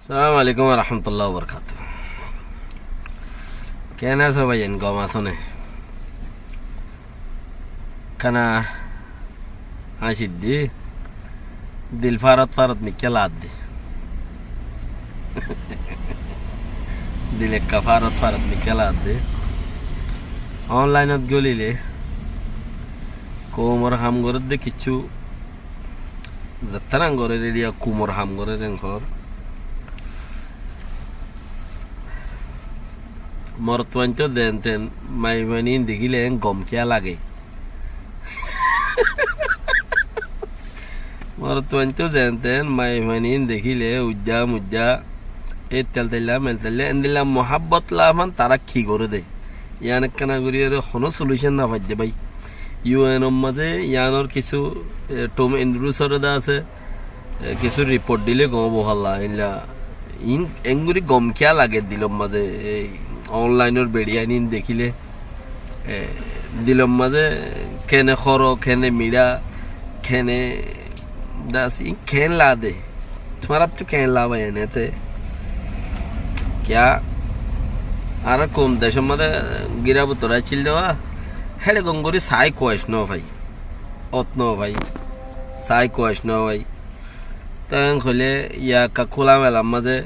সালাম আলাইকুম রহমতুল্লাহ বরকাত। কেন আছো ভাইয়েন? গম আসনে খানা আসিদ্দি দিল ফারত ফারত মিকে লাদ দি দিল একা ফারত ফারত মিকে লাদ দি অনলাইনত গলিলে কোমর হাম করে দে কিছু যাত্রাং করে রেডিয়া কুমর হাম করে রেঙ্কর মরতওয়াঞ্চো দেন তেন মাই মানি দেখিলে গম কিয়া লাগে মরতওয়াঞ্চো দেন তেন মাই মানি দেখিলে উজ্জা মুজ্জা এই তেল তেলা মেল তেলে এন্দিলাম মোহাব্বত লাভান তারা কি করে দে ইয়ান একখানা করি কোনো সলিউশন না পাইছে ভাই। ইউএনর মাঝে ইয়ানোর কিছু টম ইন্দ্রুসর আছে কিছু রিপোর্ট দিলে গম বহাল্লা ইনলা ইন এঙ্গুরি গম কিয়া লাগে দিলম মাঝে অনলাইনের বেড়িয়া নিন দেখিলে দিলম মাঝে খেনে খর খেনে মিড়া খেনে দাস ই খেন লা দে তোমার তো খেন লা ভাই এনেতে ক্যা আর কোন দেশের মধ্যে গিরাব তোরা ছিল দেওয়া হেড়ে গঙ্গরি সাই কোয়াস ন ভাই অত ন ভাই সাই কোয়াস ন ভাই তাই হলে ইয়া খোলা মেলার মাঝে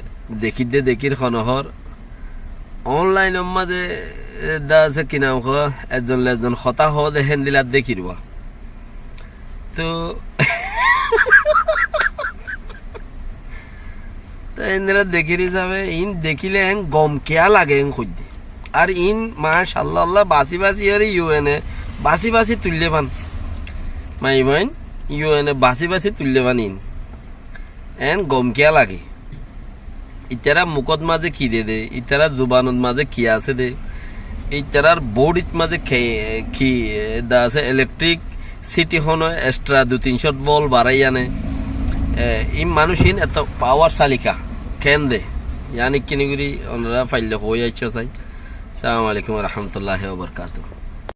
দেখি দে দেখির খনহর অনলাইনের মাঝে দা আছে কি নাম একজন একজন হতা দে হেন্দিলার দেখিরবা তো হেন্দিলার দেখির হিসাবে ইন দেখিলে হেন গম কেয়া লাগে হেন খুঁজতে আর ইন মাশাআল্লাহ বাসি বাসি আর ইউএনএ বাসি বাসি তুললে পান মাই বাইন ইউএনএ বাসি বাসি তুললে পান ইন এন গম কেয়া লাগে ইতারা মুখত মাঝে কি দে ইতারা জুবানত মাঝে কি আছে দে ইতারার বডিত মাঝে কি দা আছে ইলেকট্রিক সিটি হন এক্সট্রা 2-300 ভোল্ট বাড়াই আনে ই মানুষিন এত পাওয়ার চালিকা কেন দে ইয়ানি কিনিগুড়ি ওনারা ফাইলে হয়ে আইছ চাই। আসসালামু আলাইকুম রহমতুল্লাহ বরকাত।